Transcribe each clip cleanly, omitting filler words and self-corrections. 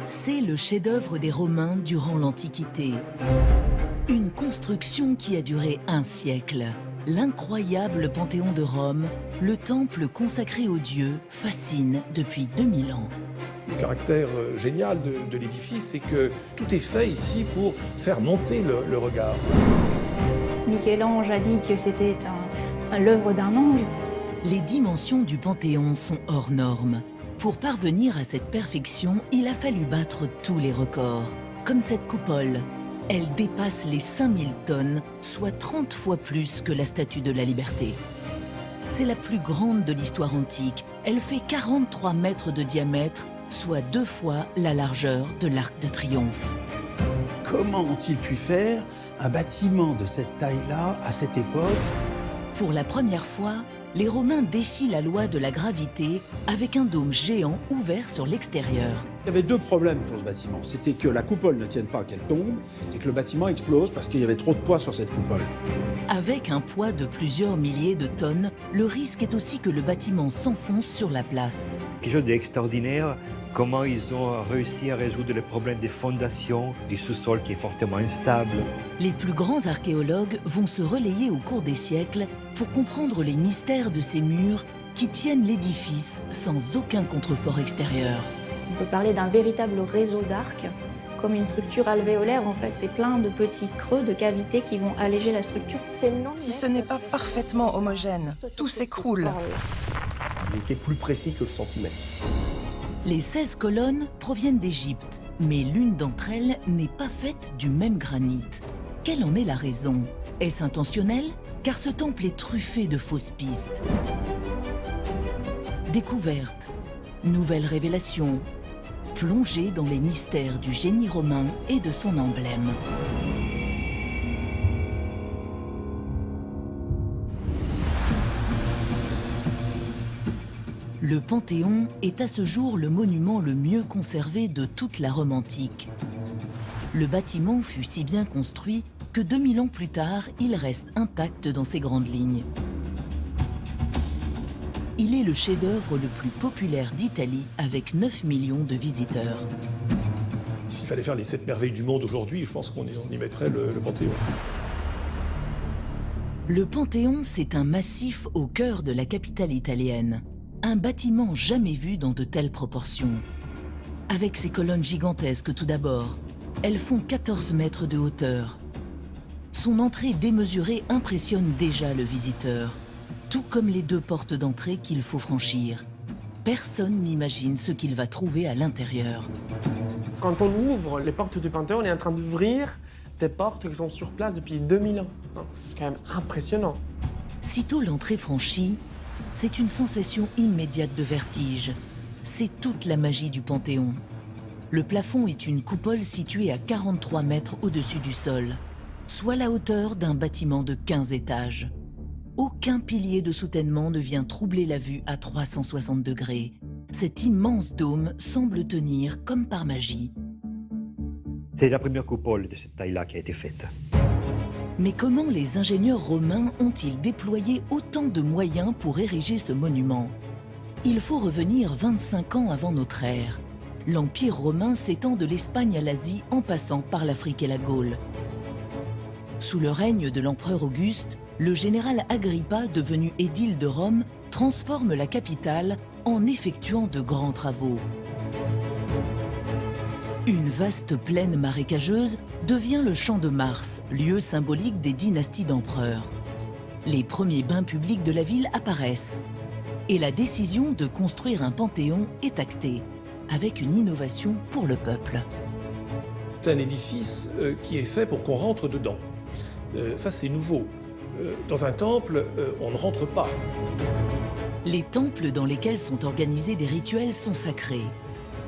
C'est le chef-d'œuvre des Romains durant l'Antiquité. Une construction qui a duré un siècle. L'incroyable Panthéon de Rome, le temple consacré aux dieux, fascine depuis 2000 ans. Le caractère génial de l'édifice, c'est que tout est fait ici pour faire monter le regard. Michel-Ange a dit que c'était l'œuvre d'un ange. Les dimensions du Panthéon sont hors normes. Pour parvenir à cette perfection, il a fallu battre tous les records. Comme cette coupole. Elle dépasse les 5000 tonnes, soit 30 fois plus que la Statue de la Liberté. C'est la plus grande de l'histoire antique. Elle fait 43 mètres de diamètre, soit 2 fois la largeur de l'Arc de Triomphe. Comment ont-ils pu faire un bâtiment de cette taille-là, à cette époque? Pour la première fois, les Romains défient la loi de la gravité avec un dôme géant ouvert sur l'extérieur. Il y avait deux problèmes pour ce bâtiment. C'était que la coupole ne tienne pas, qu'elle tombe, et que le bâtiment explose parce qu'il y avait trop de poids sur cette coupole. Avec un poids de plusieurs milliers de tonnes, le risque est aussi que le bâtiment s'enfonce sur la place. Quelque chose d'extraordinaire, comment ils ont réussi à résoudre le problème des fondations, du sous-sol qui est fortement instable. Les plus grands archéologues vont se relayer au cours des siècles pour comprendre les mystères de ces murs qui tiennent l'édifice sans aucun contrefort extérieur. On peut parler d'un véritable réseau d'arcs, comme une structure alvéolaire. En fait, c'est plein de petits creux, de cavités qui vont alléger la structure. Si ce n'est pas parfaitement homogène, tout s'écroule. Ils étaient plus précis que le centimètre. Les 16 colonnes proviennent d'Égypte, mais l'une d'entre elles n'est pas faite du même granit. Quelle en est la raison? Est-ce intentionnel? Car ce temple est truffé de fausses pistes. Découverte, nouvelle révélation, plongée dans les mystères du génie romain et de son emblème. Le Panthéon est à ce jour le monument le mieux conservé de toute la Rome antique. Le bâtiment fut si bien construit que 2000 ans plus tard, il reste intact dans ses grandes lignes. Il est le chef-d'œuvre le plus populaire d'Italie avec 9 millions de visiteurs. S'il fallait faire les 7 merveilles du monde aujourd'hui, je pense qu'on y mettrait le Panthéon. Le Panthéon, c'est un massif au cœur de la capitale italienne. Un bâtiment jamais vu dans de telles proportions. Avec ses colonnes gigantesques tout d'abord, elles font 14 mètres de hauteur. Son entrée démesurée impressionne déjà le visiteur, tout comme les 2 portes d'entrée qu'il faut franchir. Personne n'imagine ce qu'il va trouver à l'intérieur. Quand on ouvre les portes du Panthéon, on est en train d'ouvrir des portes qui sont sur place depuis 2000 ans. C'est quand même impressionnant. Sitôt l'entrée franchie, c'est une sensation immédiate de vertige. C'est toute la magie du Panthéon. Le plafond est une coupole située à 43 mètres au-dessus du sol, soit la hauteur d'un bâtiment de 15 étages. Aucun pilier de soutènement ne vient troubler la vue à 360 degrés. Cet immense dôme semble tenir comme par magie. C'est la première coupole de cette taille-là qui a été faite. Mais comment les ingénieurs romains ont-ils déployé autant de moyens pour ériger ce monument? Il faut revenir 25 ans avant notre ère. L'Empire romain s'étend de l'Espagne à l'Asie en passant par l'Afrique et la Gaule. Sous le règne de l'empereur Auguste, le général Agrippa, devenu édile de Rome, transforme la capitale en effectuant de grands travaux. Une vaste plaine marécageuse devient le champ de Mars, lieu symbolique des dynasties d'empereurs. Les premiers bains publics de la ville apparaissent. Et la décision de construire un panthéon est actée, avec une innovation pour le peuple. C'est un édifice qui est fait pour qu'on rentre dedans. Ça, c'est nouveau. Dans un temple, on ne rentre pas. Les temples dans lesquels sont organisés des rituels sont sacrés.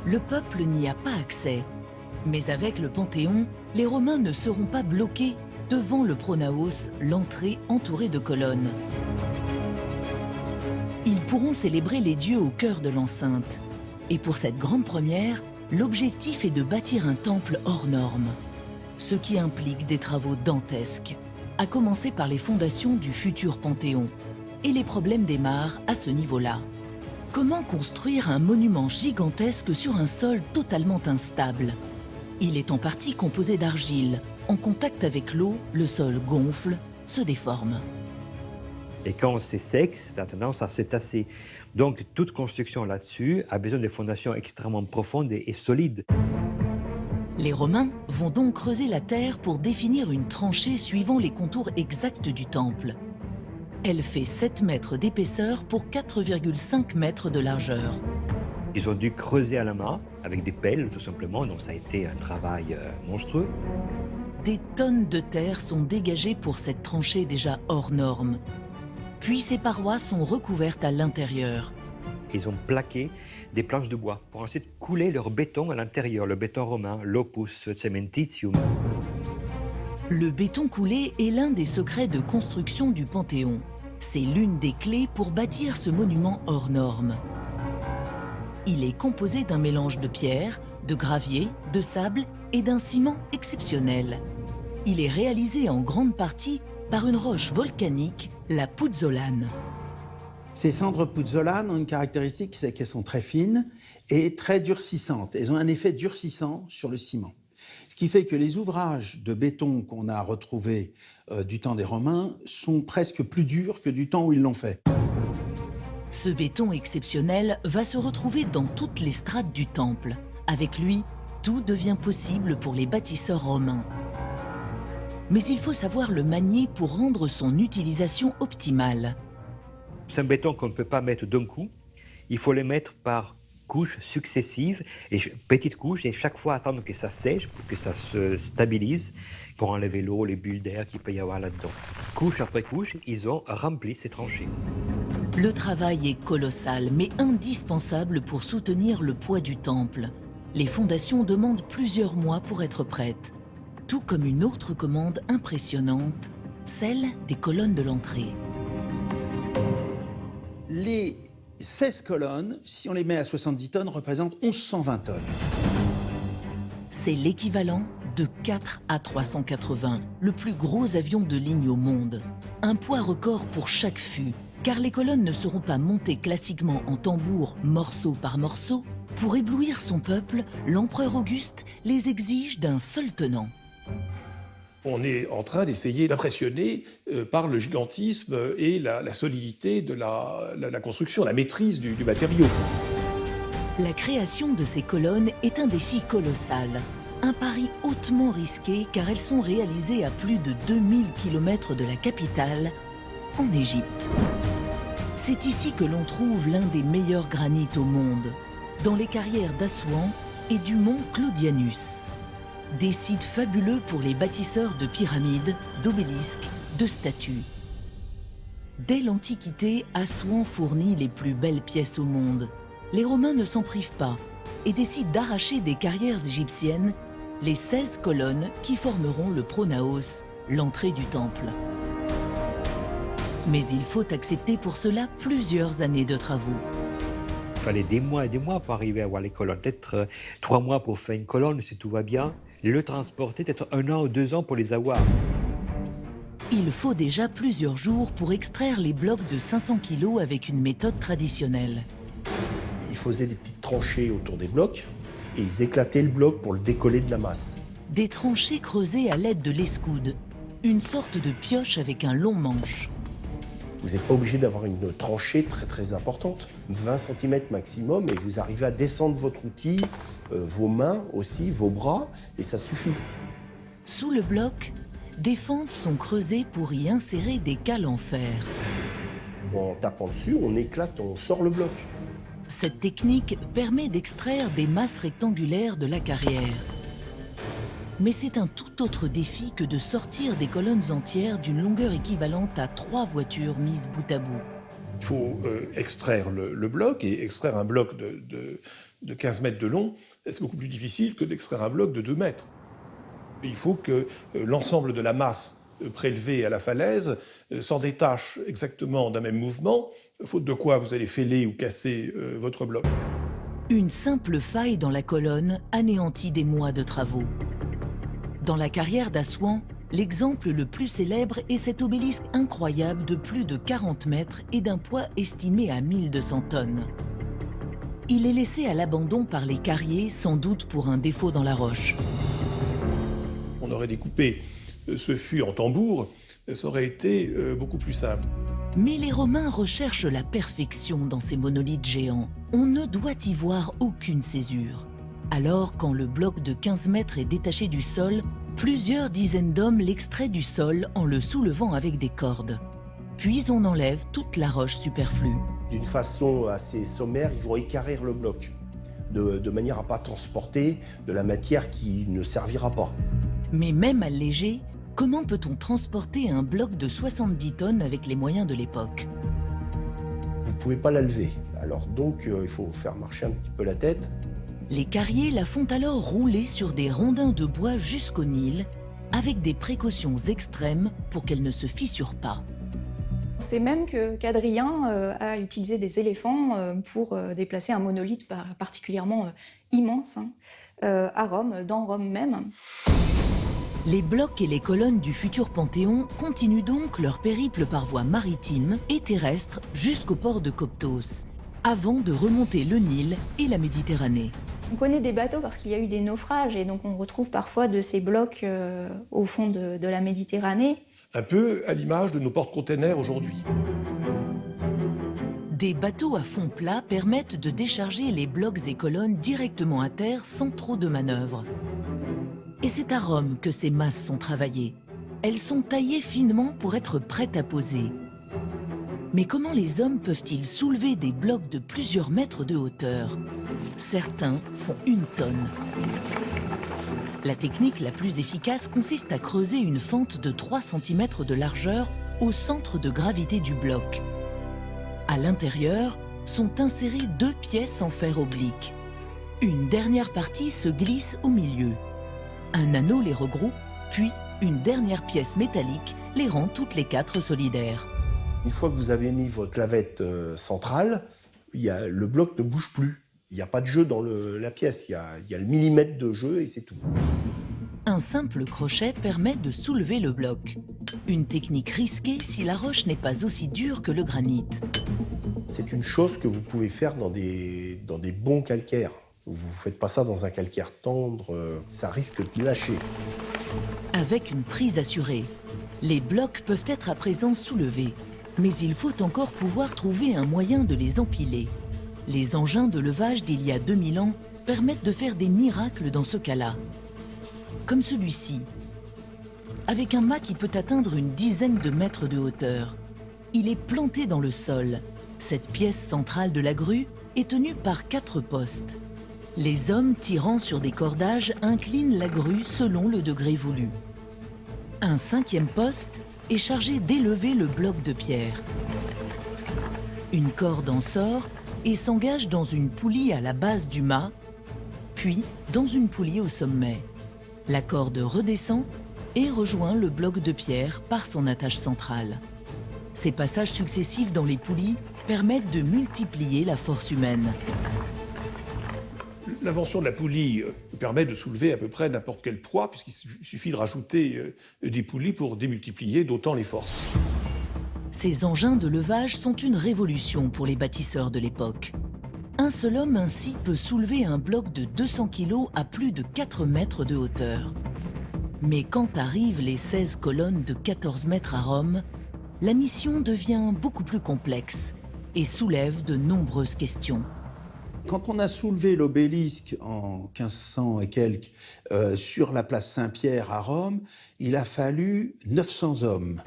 Le peuple n'y a pas accès. Mais avec le Panthéon, les Romains ne seront pas bloqués devant le pronaos, l'entrée entourée de colonnes. Ils pourront célébrer les dieux au cœur de l'enceinte. Et pour cette grande première, l'objectif est de bâtir un temple hors norme. Ce qui implique des travaux dantesques, à commencer par les fondations du futur Panthéon et les problèmes démarrent à ce niveau-là. Comment construire un monument gigantesque sur un sol totalement instable? Il est en partie composé d'argile. En contact avec l'eau, le sol gonfle, se déforme. Et quand c'est sec, ça a tendance à se tasser. Donc toute construction là-dessus a besoin de fondations extrêmement profondes et solides. Les Romains vont donc creuser la terre pour définir une tranchée suivant les contours exacts du temple. Elle fait 7 mètres d'épaisseur pour 4,5 mètres de largeur. Ils ont dû creuser à la main, avec des pelles tout simplement, donc ça a été un travail monstrueux. Des tonnes de terre sont dégagées pour cette tranchée déjà hors norme. Puis ces parois sont recouvertes à l'intérieur. Ils ont plaqué des planches de bois pour ensuite couler leur béton à l'intérieur, le béton romain, l'opus cementitium. Le béton coulé est l'un des secrets de construction du Panthéon. C'est l'une des clés pour bâtir ce monument hors norme. Il est composé d'un mélange de pierre, de gravier, de sable et d'un ciment exceptionnel. Il est réalisé en grande partie par une roche volcanique, la pouzzolane. Ces cendres pouzzolanes ont une caractéristique, c'est qu'elles sont très fines et très durcissantes. Elles ont un effet durcissant sur le ciment. Ce qui fait que les ouvrages de béton qu'on a retrouvés du temps des Romains sont presque plus durs que du temps où ils l'ont fait. Ce béton exceptionnel va se retrouver dans toutes les strates du temple. Avec lui, tout devient possible pour les bâtisseurs romains. Mais il faut savoir le manier pour rendre son utilisation optimale. C'est un béton qu'on ne peut pas mettre d'un coup. Il faut les mettre par couches successives, et petites couches, et chaque fois attendre que ça sèche pour que ça se stabilise, pour enlever l'eau, les bulles d'air qu'il peut y avoir là-dedans. Couche après couche, ils ont rempli ces tranchées. Le travail est colossal, mais indispensable pour soutenir le poids du temple. Les fondations demandent plusieurs mois pour être prêtes, tout comme une autre commande impressionnante, celle des colonnes de l'entrée. Les 16 colonnes, si on les met à 70 tonnes, représentent 1120 tonnes. C'est l'équivalent de 4 A380, le plus gros avion de ligne au monde. Un poids record pour chaque fût, car les colonnes ne seront pas montées classiquement en tambour, morceau par morceau. Pour éblouir son peuple, l'empereur Auguste les exige d'un seul tenant. On est en train d'essayer d'impressionner par le gigantisme et la solidité de la construction, la maîtrise du matériau. La création de ces colonnes est un défi colossal. Un pari hautement risqué car elles sont réalisées à plus de 2000 km de la capitale, en Égypte. C'est ici que l'on trouve l'un des meilleurs granits au monde, dans les carrières d'Assouan et du mont Claudianus. Des sites fabuleux pour les bâtisseurs de pyramides, d'obélisques, de statues. Dès l'Antiquité, Assouan fournit les plus belles pièces au monde. Les Romains ne s'en privent pas et décident d'arracher des carrières égyptiennes les 16 colonnes qui formeront le pronaos, l'entrée du temple. Mais il faut accepter pour cela plusieurs années de travaux. Il fallait des mois et des mois pour arriver à avoir les colonnes. Peut-être 3 mois pour faire une colonne, si tout va bien. Le transporter, peut-être 1 an ou 2 ans pour les avoir. Il faut déjà plusieurs jours pour extraire les blocs de 500 kg avec une méthode traditionnelle. Ils faisaient des petites tranchées autour des blocs et ils éclataient le bloc pour le décoller de la masse. Des tranchées creusées à l'aide de l'escoude, une sorte de pioche avec un long manche. Vous n'êtes pas obligé d'avoir une tranchée très importante, 20 cm maximum, et vous arrivez à descendre votre outil, vos mains aussi, vos bras, et ça suffit. Sous le bloc, des fentes sont creusées pour y insérer des cales en fer. En tapant dessus, on éclate, on sort le bloc. Cette technique permet d'extraire des masses rectangulaires de la carrière. Mais c'est un tout autre défi que de sortir des colonnes entières d'une longueur équivalente à 3 voitures mises bout à bout. Il faut extraire le bloc, et extraire un bloc de 15 mètres de long, c'est beaucoup plus difficile que d'extraire un bloc de 2 mètres. Il faut que l'ensemble de la masse prélevée à la falaise s'en détache exactement d'un même mouvement, faute de quoi vous allez fêler ou casser votre bloc. Une simple faille dans la colonne anéantit des mois de travaux. Dans la carrière d'Assouan, l'exemple le plus célèbre est cet obélisque incroyable de plus de 40 mètres et d'un poids estimé à 1200 tonnes. il est laissé à l'abandon par les carriers, sans doute pour un défaut dans la roche. On aurait découpé ce fût en tambour, ça aurait été beaucoup plus simple. Mais les Romains recherchent la perfection dans ces monolithes géants. On ne doit y voir aucune césure. Alors, quand le bloc de 15 mètres est détaché du sol, plusieurs dizaines d'hommes l'extraient du sol en le soulevant avec des cordes. Puis on enlève toute la roche superflue. D'une façon assez sommaire, ils vont équarrir le bloc, de manière à ne pas transporter de la matière qui ne servira pas. Mais même allégé, comment peut-on transporter un bloc de 70 tonnes avec les moyens de l'époque? Vous ne pouvez pas la lever. Alors donc, il faut faire marcher un petit peu la tête. Les carriers la font alors rouler sur des rondins de bois jusqu'au Nil, avec des précautions extrêmes pour qu'elle ne se fissure pas. C'est même qu'Adrien a utilisé des éléphants pour déplacer un monolithe particulièrement immense à Rome, dans Rome même. Les blocs et les colonnes du futur Panthéon continuent donc leur périple par voie maritime et terrestre jusqu'au port de Coptos, avant de remonter le Nil et la Méditerranée. On connaît des bateaux parce qu'il y a eu des naufrages et donc on retrouve parfois de ces blocs au fond de la Méditerranée. Un peu à l'image de nos porte-containers aujourd'hui. Des bateaux à fond plat permettent de décharger les blocs et colonnes directement à terre sans trop de manœuvres. Et c'est à Rome que ces masses sont travaillées. Elles sont taillées finement pour être prêtes à poser. Mais comment les hommes peuvent-ils soulever des blocs de plusieurs mètres de hauteur? Certains font 1 tonne. La technique la plus efficace consiste à creuser une fente de 3 cm de largeur au centre de gravité du bloc. À l'intérieur sont insérées 2 pièces en fer oblique. Une dernière partie se glisse au milieu. Un anneau les regroupe, puis une dernière pièce métallique les rend toutes les 4 solidaires. Une fois que vous avez mis votre clavette centrale, le bloc ne bouge plus. Il n'y a pas de jeu dans la pièce, il y a le millimètre de jeu et c'est tout. Un simple crochet permet de soulever le bloc. Une technique risquée si la roche n'est pas aussi dure que le granit. C'est une chose que vous pouvez faire dans des bons calcaires. Vous ne faites pas ça dans un calcaire tendre, ça risque de lâcher. Avec une prise assurée, les blocs peuvent être à présent soulevés. Mais il faut encore pouvoir trouver un moyen de les empiler. Les engins de levage d'il y a 2000 ans permettent de faire des miracles dans ce cas-là. Comme celui-ci, avec un mât qui peut atteindre une dizaine de mètres de hauteur. Il est planté dans le sol. Cette pièce centrale de la grue est tenue par 4 postes. Les hommes tirant sur des cordages inclinent la grue selon le degré voulu. Un 5e poste est chargé d'élever le bloc de pierre. Une corde en sort et s'engage dans une poulie à la base du mât, puis dans une poulie au sommet. La corde redescend et rejoint le bloc de pierre par son attache centrale. Ces passages successifs dans les poulies permettent de multiplier la force humaine. L'invention de la poulie permet de soulever à peu près n'importe quel poids, puisqu'il suffit de rajouter des poulies pour démultiplier d'autant les forces. Ces engins de levage sont une révolution pour les bâtisseurs de l'époque. Un seul homme ainsi peut soulever un bloc de 200 kg à plus de 4 mètres de hauteur. Mais quand arrivent les 16 colonnes de 14 mètres à Rome, la mission devient beaucoup plus complexe et soulève de nombreuses questions. Quand on a soulevé l'obélisque en 1500 et quelques sur la place Saint-Pierre à Rome, il a fallu 900 hommes.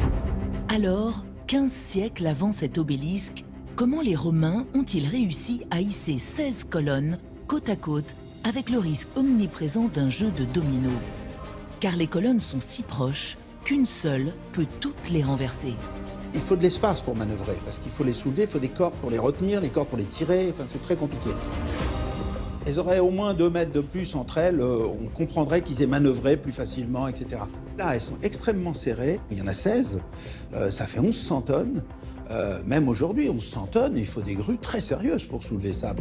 Alors, 15 siècles avant cet obélisque, comment les Romains ont-ils réussi à hisser 16 colonnes côte à côte avec le risque omniprésent d'un jeu de dominos? Car les colonnes sont si proches qu'une seule peut toutes les renverser. Il faut de l'espace pour manœuvrer, parce qu'il faut les soulever, il faut des cordes pour les retenir, les cordes pour les tirer, enfin c'est très compliqué. Elles auraient au moins 2 mètres de plus entre elles, on comprendrait qu'ils aient manœuvré plus facilement, etc. Là, elles sont extrêmement serrées, il y en a 16, ça fait 1100 tonnes. Même aujourd'hui, 1100 tonnes, il faut des grues très sérieuses pour soulever ça.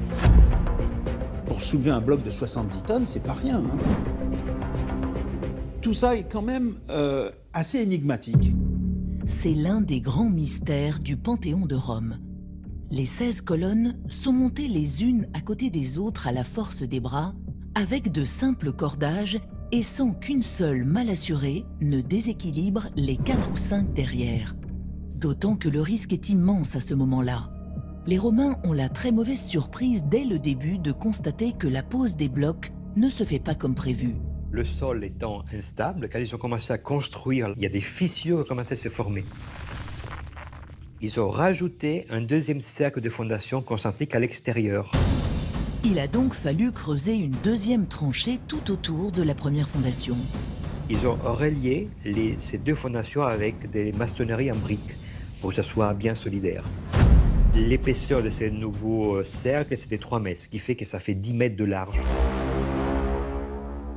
Pour soulever un bloc de 70 tonnes, c'est pas rien. Hein. Tout ça est quand même assez énigmatique. C'est l'un des grands mystères du Panthéon de Rome. Les 16 colonnes sont montées les unes à côté des autres à la force des bras, avec de simples cordages et sans qu'une seule mal assurée ne déséquilibre les 4 ou 5 derrière. D'autant que le risque est immense à ce moment-là. Les Romains ont la très mauvaise surprise dès le début de constater que la pose des blocs ne se fait pas comme prévu. Le sol étant instable, quand ils ont commencé à construire, il y a des fissures qui commençaient à se former. Ils ont rajouté un deuxième cercle de fondation concentrique à l'extérieur. Il a donc fallu creuser une deuxième tranchée tout autour de la première fondation. Ils ont relié ces deux fondations avec des maçonneries en briques pour que ça soit bien solidaire. L'épaisseur de ces nouveaux cercles, c'était 3 mètres, ce qui fait que ça fait 10 mètres de large.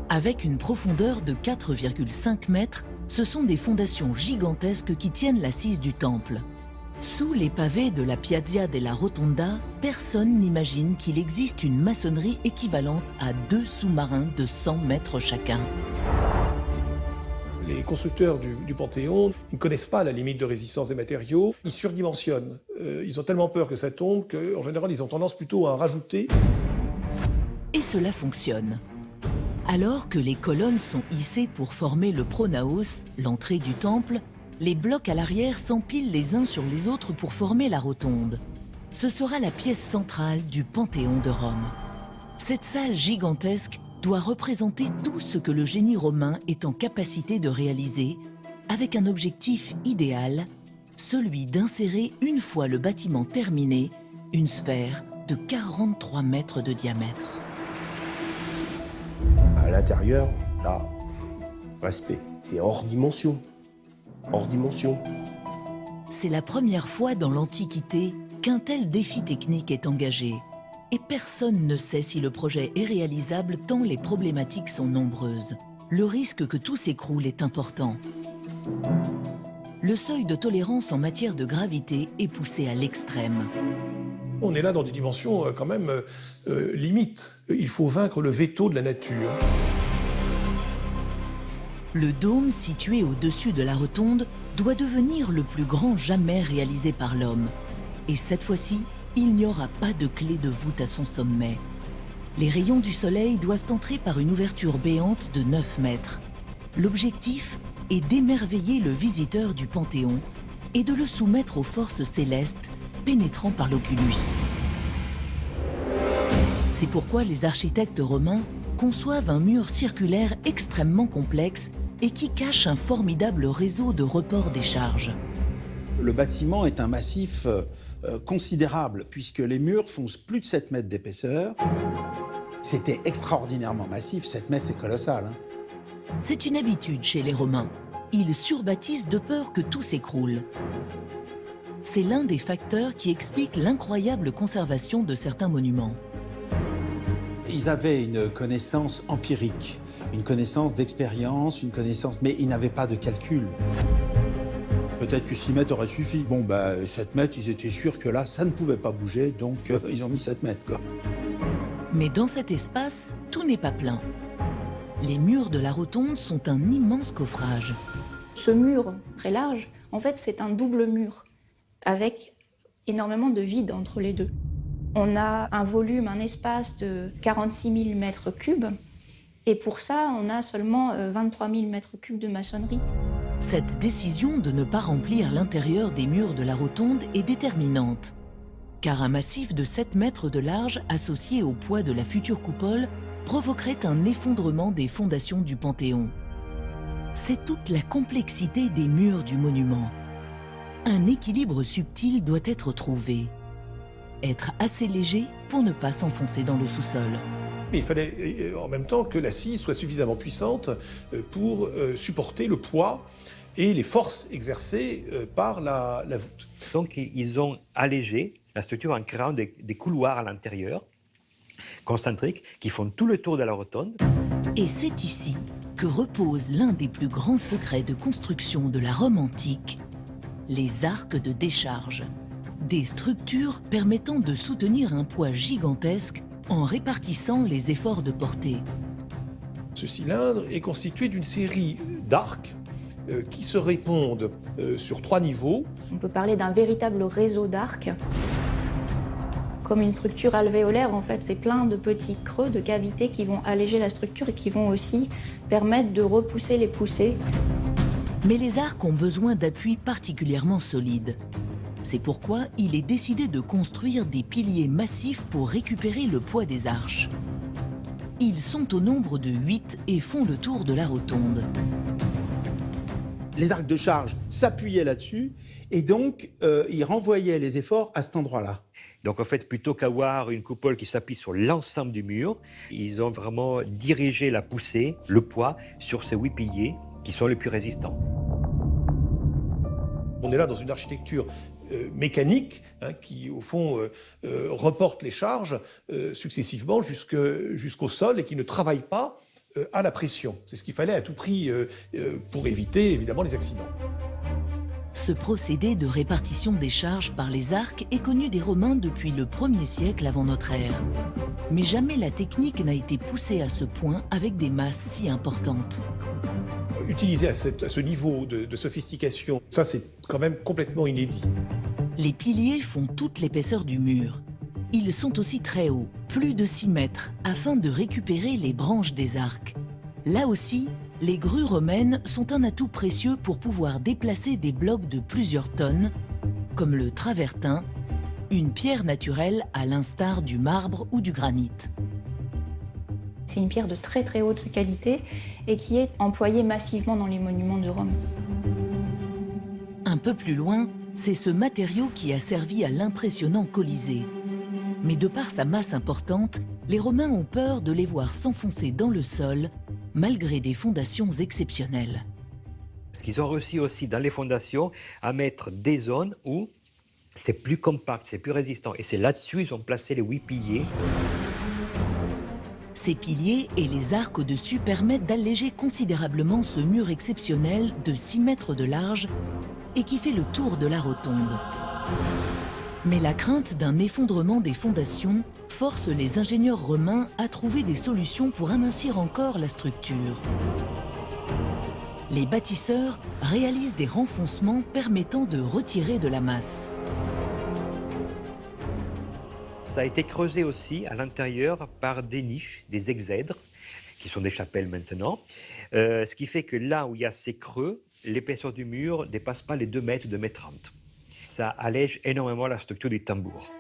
Avec une profondeur de 4,5 mètres, ce sont des fondations gigantesques qui tiennent l'assise du temple. Sous les pavés de la Piazza della Rotonda, personne n'imagine qu'il existe une maçonnerie équivalente à 2 sous-marins de 100 mètres chacun. Les constructeurs du Panthéon ne connaissent pas la limite de résistance des matériaux. Ils surdimensionnent. Ils ont tellement peur que ça tombe qu'en général, ils ont tendance plutôt à en rajouter. Et cela fonctionne. Alors que les colonnes sont hissées pour former le pronaos, l'entrée du temple, les blocs à l'arrière s'empilent les uns sur les autres pour former la rotonde. Ce sera la pièce centrale du Panthéon de Rome. Cette salle gigantesque doit représenter tout ce que le génie romain est en capacité de réaliser, avec un objectif idéal, celui d'insérer, une fois le bâtiment terminé, une sphère de 43 mètres de diamètre. À l'intérieur, là, respect, c'est hors dimension. Hors dimension. C'est la première fois dans l'Antiquité qu'un tel défi technique est engagé. Et personne ne sait si le projet est réalisable tant les problématiques sont nombreuses. Le risque que tout s'écroule est important. Le seuil de tolérance en matière de gravité est poussé à l'extrême. On est là dans des dimensions quand même limites. Il faut vaincre le veto de la nature. Le dôme situé au-dessus de la rotonde doit devenir le plus grand jamais réalisé par l'homme. Et cette fois-ci, il n'y aura pas de clé de voûte à son sommet. Les rayons du soleil doivent entrer par une ouverture béante de 9 mètres. L'objectif est d'émerveiller le visiteur du Panthéon et de le soumettre aux forces célestes pénétrant par l'oculus. C'est pourquoi les architectes romains conçoivent un mur circulaire extrêmement complexe et qui cache un formidable réseau de reports des charges. Le bâtiment est un massif considérable, puisque les murs font plus de 7 mètres d'épaisseur. C'était extraordinairement massif, 7 mètres c'est colossal. C'est une habitude chez les Romains. Ils surbâtissent de peur que tout s'écroule. C'est l'un des facteurs qui explique l'incroyable conservation de certains monuments. Ils avaient une connaissance empirique, une connaissance d'expérience, une connaissance, mais ils n'avaient pas de calcul. Peut-être que 6 mètres aurait suffi. Bon, 7 mètres, ils étaient sûrs que là, ça ne pouvait pas bouger, donc ils ont mis 7 mètres, quoi. Mais dans cet espace, tout n'est pas plein. Les murs de la rotonde sont un immense coffrage. Ce mur très large, en fait, c'est un double mur, avec énormément de vide entre les deux. On a un volume, un espace de 46 000 mètres cubes, et pour ça, on a seulement 23 000 mètres cubes de maçonnerie. Cette décision de ne pas remplir l'intérieur des murs de la rotonde est déterminante, car un massif de 7 mètres de large associé au poids de la future coupole provoquerait un effondrement des fondations du Panthéon. C'est toute la complexité des murs du monument. Un équilibre subtil doit être trouvé. Être assez léger pour ne pas s'enfoncer dans le sous-sol. Il fallait en même temps que l'assise soit suffisamment puissante pour supporter le poids et les forces exercées par la voûte. Donc ils ont allégé la structure en créant des couloirs à l'intérieur, concentriques, qui font tout le tour de la rotonde. Et c'est ici que repose l'un des plus grands secrets de construction de la Rome antique, les arcs de décharge. Des structures permettant de soutenir un poids gigantesque en répartissant les efforts de portée. Ce cylindre est constitué d'une série d'arcs qui se répondent sur 3 niveaux. On peut parler d'un véritable réseau d'arcs. comme une structure alvéolaire. En fait, c'est plein de petits creux, de cavités qui vont alléger la structure et qui vont aussi permettre de repousser les poussées. Mais les arcs ont besoin d'appuis particulièrement solides. C'est pourquoi il est décidé de construire des piliers massifs pour récupérer le poids des arches. Ils sont au nombre de 8 et font le tour de la rotonde. Les arcs de charge s'appuyaient là-dessus et donc ils renvoyaient les efforts à cet endroit-là. Donc en fait, plutôt qu'avoir une coupole qui s'appuie sur l'ensemble du mur, ils ont vraiment dirigé la poussée, le poids, sur ces 8 piliers qui sont les plus résistants. On est là dans une architecture mécanique qui, au fond, reporte les charges successivement jusqu'au sol et qui ne travaille pas à la pression. C'est ce qu'il fallait à tout prix pour éviter, évidemment, les accidents. Ce procédé de répartition des charges par les arcs est connu des Romains depuis le 1er siècle avant notre ère. Mais jamais la technique n'a été poussée à ce point avec des masses si importantes. Utilisé à ce niveau de sophistication, ça c'est quand même complètement inédit. Les piliers font toute l'épaisseur du mur. Ils sont aussi très hauts, plus de 6 mètres, afin de récupérer les branches des arcs. Là aussi, les grues romaines sont un atout précieux pour pouvoir déplacer des blocs de plusieurs tonnes, comme le travertin, une pierre naturelle à l'instar du marbre ou du granit. C'est une pierre de très très haute qualité et qui est employée massivement dans les monuments de Rome. Un peu plus loin, c'est ce matériau qui a servi à l'impressionnant Colisée. Mais de par sa masse importante, les Romains ont peur de les voir s'enfoncer dans le sol, malgré des fondations exceptionnelles. Parce qu'ils ont réussi aussi dans les fondations à mettre des zones où c'est plus compact, c'est plus résistant. Et c'est là-dessus qu'ils ont placé les 8 piliers. Ces piliers et les arcs au-dessus permettent d'alléger considérablement ce mur exceptionnel de 6 mètres de large et qui fait le tour de la rotonde. Mais la crainte d'un effondrement des fondations force les ingénieurs romains à trouver des solutions pour amincir encore la structure. Les bâtisseurs réalisent des renfoncements permettant de retirer de la masse. Ça a été creusé aussi à l'intérieur par des niches, des exèdres, qui sont des chapelles maintenant. Ce qui fait que là où il y a ces creux, l'épaisseur du mur ne dépasse pas les 2 mètres, 2 mètres 30. Ça allège énormément la structure du tambour.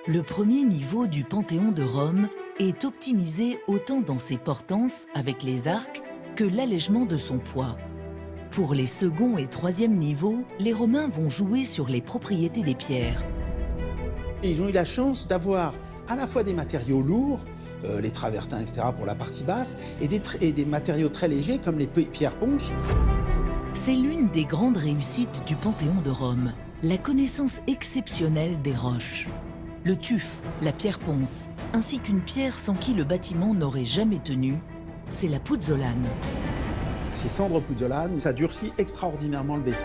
Le premier niveau du Panthéon de Rome est optimisé autant dans ses portances avec les arcs que l'allègement de son poids. Pour les second et troisième niveaux, les Romains vont jouer sur les propriétés des pierres. Ils ont eu la chance d'avoir à la fois des matériaux lourds, les travertins, etc. pour la partie basse, et des matériaux très légers comme les pierres ponces. C'est l'une des grandes réussites du Panthéon de Rome, la connaissance exceptionnelle des roches. Le tuf, la pierre ponce, ainsi qu'une pierre sans qui le bâtiment n'aurait jamais tenu, c'est la puzzolane. Ces cendres puzzolane, ça durcit extraordinairement le béton.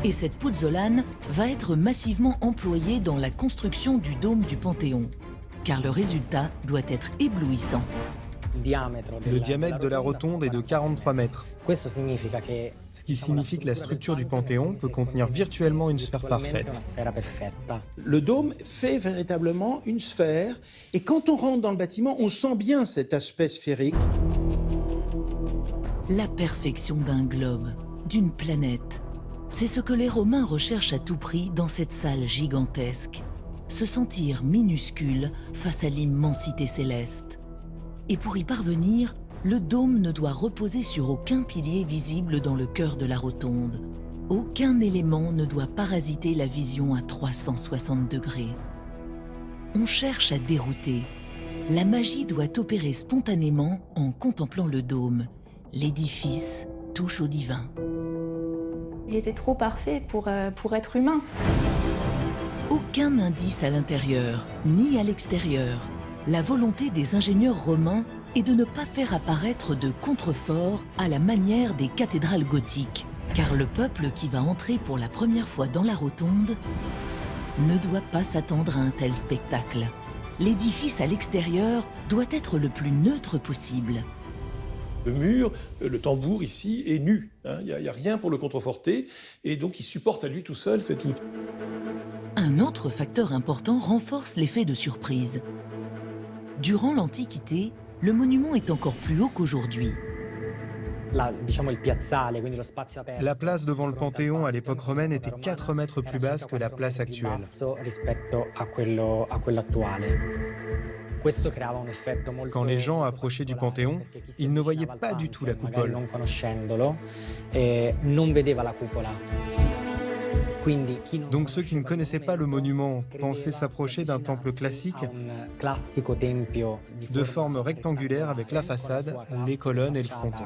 Et cette puzzolane va être massivement employée dans la construction du dôme du Panthéon, car le résultat doit être éblouissant. Le diamètre de la rotonde est de 43 mètres. Ce qui signifie que la structure du Panthéon peut contenir virtuellement une sphère parfaite. Le dôme fait véritablement une sphère, et quand on rentre dans le bâtiment, on sent bien cet aspect sphérique. La perfection d'un globe, d'une planète, c'est ce que les Romains recherchent à tout prix dans cette salle gigantesque. Se sentir minuscule face à l'immensité céleste. Et pour y parvenir, le dôme ne doit reposer sur aucun pilier visible dans le cœur de la rotonde. Aucun élément ne doit parasiter la vision à 360 degrés. On cherche à dérouter. La magie doit opérer spontanément en contemplant le dôme. L'édifice touche au divin. Il était trop parfait pour être humain. Aucun indice à l'intérieur, ni à l'extérieur. La volonté des ingénieurs romains est de ne pas faire apparaître de contreforts à la manière des cathédrales gothiques, car le peuple qui va entrer pour la première fois dans la rotonde ne doit pas s'attendre à un tel spectacle. L'édifice à l'extérieur doit être le plus neutre possible. Le mur, le tambour ici est nu, il n'y a rien pour le contreforter, et donc il supporte à lui tout seul cette voûte. Un Un autre facteur important renforce l'effet de surprise. Durant l'Antiquité, le monument est encore plus haut qu'aujourd'hui. La place devant le Panthéon à l'époque romaine était 4 mètres plus basse que la place actuelle. Quand les gens approchaient du Panthéon, ils ne voyaient pas du tout la coupole. Donc ceux qui ne connaissaient pas le monument pensaient s'approcher d'un temple classique de forme rectangulaire avec la façade, les colonnes et le fronton.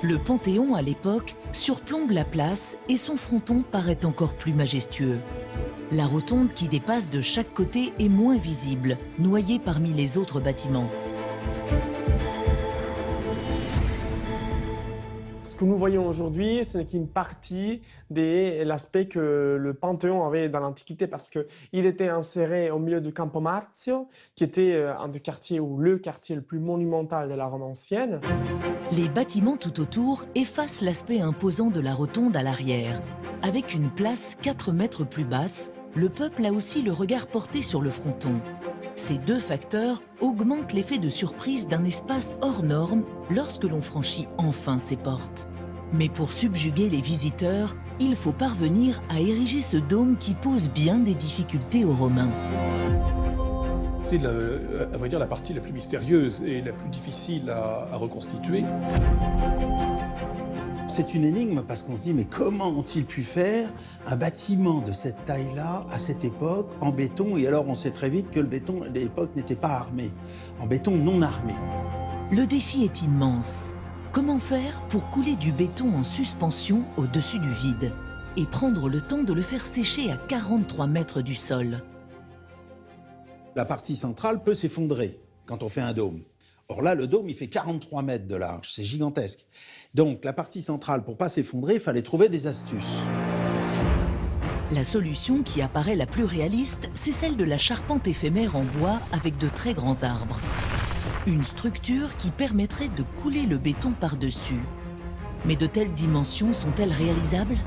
Le Panthéon, à l'époque, surplombe la place et son fronton paraît encore plus majestueux. La rotonde qui dépasse de chaque côté est moins visible, noyée parmi les autres bâtiments. Ce que nous voyons aujourd'hui, ce n'est qu'une partie de l'aspect que le Panthéon avait dans l'Antiquité, parce qu'il était inséré au milieu du Campo Marzio, qui était un des quartiers, ou le quartier le plus monumental de la Rome ancienne. Les bâtiments tout autour effacent l'aspect imposant de la rotonde à l'arrière. Avec une place 4 mètres plus basse, le peuple a aussi le regard porté sur le fronton. Ces deux facteurs augmentent l'effet de surprise d'un espace hors norme lorsque l'on franchit enfin ses portes. Mais pour subjuguer les visiteurs, il faut parvenir à ériger ce dôme qui pose bien des difficultés aux Romains. C'est, à vrai dire, la partie la plus mystérieuse et la plus difficile à reconstituer. C'est une énigme parce qu'on se dit, mais comment ont-ils pu faire un bâtiment de cette taille-là, à cette époque, en béton? Et alors on sait très vite que le béton, à l'époque, n'était pas armé, en béton non armé. Le défi est immense. Comment faire pour couler du béton en suspension au-dessus du vide et prendre le temps de le faire sécher à 43 mètres du sol? La partie centrale peut s'effondrer quand on fait un dôme. Or là, le dôme, il fait 43 mètres de large, c'est gigantesque. Donc la partie centrale, pour ne pas s'effondrer, il fallait trouver des astuces. La solution qui apparaît la plus réaliste, c'est celle de la charpente éphémère en bois avec de très grands arbres. Une structure qui permettrait de couler le béton par-dessus. Mais de telles dimensions sont-elles réalisables ?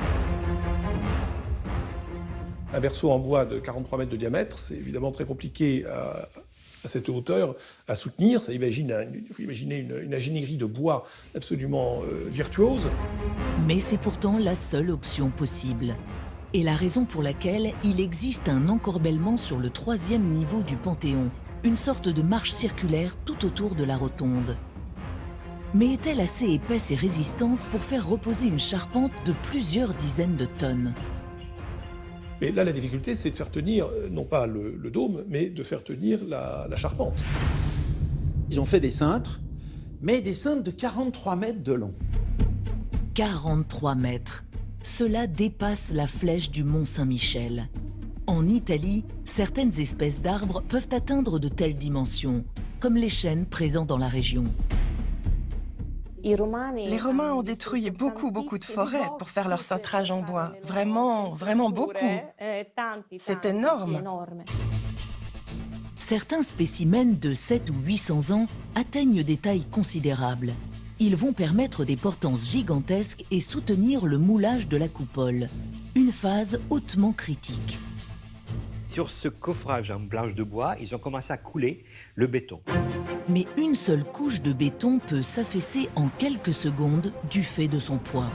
Un berceau en bois de 43 mètres de diamètre, c'est évidemment très compliqué à cette hauteur à soutenir. Il faut imaginer une ingénierie de bois absolument virtuose. Mais c'est pourtant la seule option possible. Et la raison pour laquelle il existe un encorbellement sur le 3e niveau du Panthéon, une sorte de marche circulaire tout autour de la rotonde. Mais est-elle assez épaisse et résistante pour faire reposer une charpente de plusieurs dizaines de tonnes ? Mais là, la difficulté, c'est de faire tenir, non pas le dôme, mais de faire tenir la charpente. Ils ont fait des cintres, mais des cintres de 43 mètres de long. 43 mètres. Cela dépasse la flèche du Mont Saint-Michel. En Italie, certaines espèces d'arbres peuvent atteindre de telles dimensions, comme les chênes présents dans la région. Les Romains ont détruit beaucoup de forêts pour faire leur cintrage en bois. Vraiment beaucoup. C'est énorme. Certains spécimens de 7 ou 800 ans atteignent des tailles considérables. Ils vont permettre des portances gigantesques et soutenir le moulage de la coupole. Une phase hautement critique. Sur ce coffrage en planche de bois, ils ont commencé à couler le béton. Mais une seule couche de béton peut s'affaisser en quelques secondes du fait de son poids.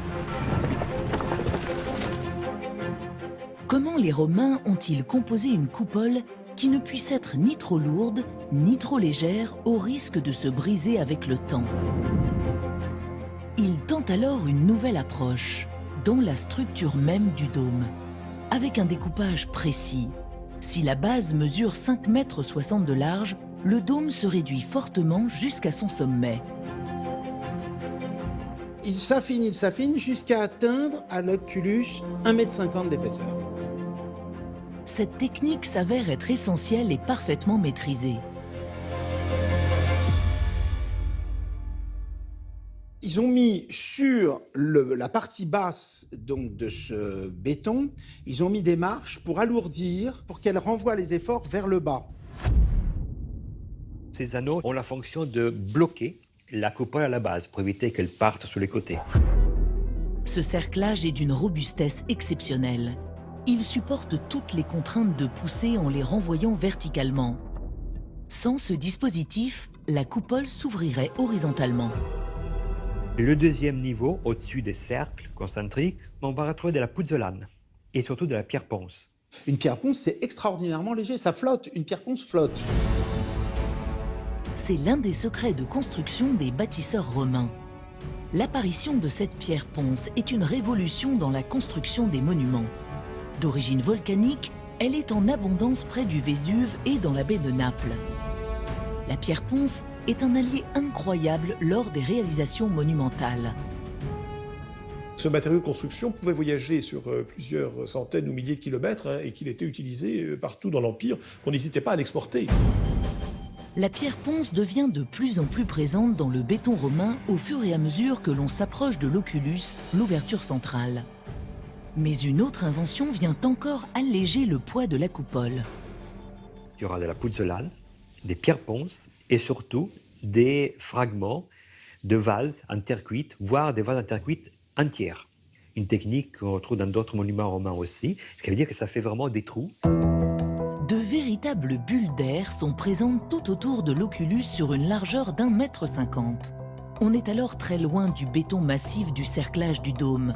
Comment les Romains ont-ils composé une coupole qui ne puisse être ni trop lourde, ni trop légère, au risque de se briser avec le temps? Ils tentent alors une nouvelle approche, dans la structure même du dôme, avec un découpage précis. Si la base mesure 5,60 mètres de large, le dôme se réduit fortement jusqu'à son sommet. Il s'affine jusqu'à atteindre à l'oculus 1,50 m d'épaisseur. Cette technique s'avère être essentielle et parfaitement maîtrisée. Ils ont mis sur la partie basse donc, de ce béton, ils ont mis des marches pour alourdir, pour qu'elles renvoient les efforts vers le bas. Ces anneaux ont la fonction de bloquer la coupole à la base pour éviter qu'elle parte sur les côtés. Ce cerclage est d'une robustesse exceptionnelle. Il supporte toutes les contraintes de poussée en les renvoyant verticalement. Sans ce dispositif, la coupole s'ouvrirait horizontalement. Le deuxième niveau, au-dessus des cercles concentriques, on va retrouver de la pouzzolane et surtout de la pierre ponce. Une pierre ponce, c'est extraordinairement léger, ça flotte. Une pierre ponce flotte. C'est l'un des secrets de construction des bâtisseurs romains. L'apparition de cette pierre ponce est une révolution dans la construction des monuments. D'origine volcanique, elle est en abondance près du Vésuve et dans la baie de Naples. La pierre ponce est un allié incroyable lors des réalisations monumentales. Ce matériau de construction pouvait voyager sur plusieurs centaines ou milliers de kilomètres et qu'il était utilisé partout dans l'Empire. On n'hésitait pas à l'exporter. La pierre ponce devient de plus en plus présente dans le béton romain au fur et à mesure que l'on s'approche de l'oculus, l'ouverture centrale. Mais une autre invention vient encore alléger le poids de la coupole. Il y aura de la pouzzolane, des pierres ponces et surtout des fragments de vases en terre cuite, voire des vases en terre cuite entières. Une technique qu'on retrouve dans d'autres monuments romains aussi, ce qui veut dire que ça fait vraiment des trous. De véritables bulles d'air sont présentes tout autour de l'oculus sur une largeur d'1,50 m. On est alors très loin du béton massif du cerclage du dôme.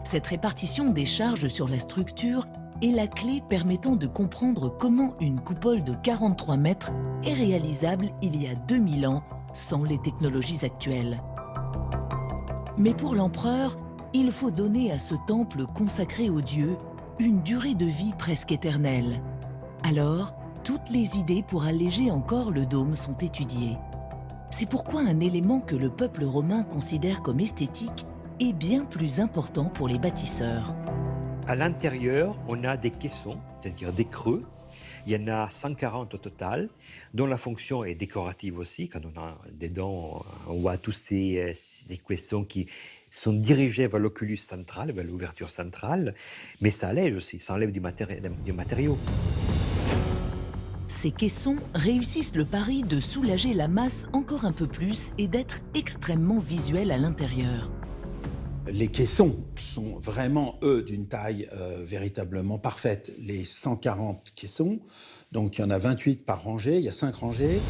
Cette répartition des charges sur la structure est la clé permettant de comprendre comment une coupole de 43 mètres est réalisable il y a 2000 ans sans les technologies actuelles. Mais pour l'empereur, il faut donner à ce temple consacré aux dieux une durée de vie presque éternelle. Alors, toutes les idées pour alléger encore le dôme sont étudiées. C'est pourquoi un élément que le peuple romain considère comme esthétique est bien plus important pour les bâtisseurs. À l'intérieur, on a des caissons, c'est-à-dire des creux. Il y en a 140 au total, dont la fonction est décorative aussi. Quand on a dedans, on voit tous ces caissons qui sont dirigés vers l'oculus central, vers l'ouverture centrale. Mais ça allège aussi, ça enlève du matériau. Ces caissons réussissent le pari de soulager la masse encore un peu plus et d'être extrêmement visuels à l'intérieur. Les caissons sont vraiment, eux, d'une taille véritablement parfaite. Les 140 caissons, donc il y en a 28 par rangée, il y a 5 rangées.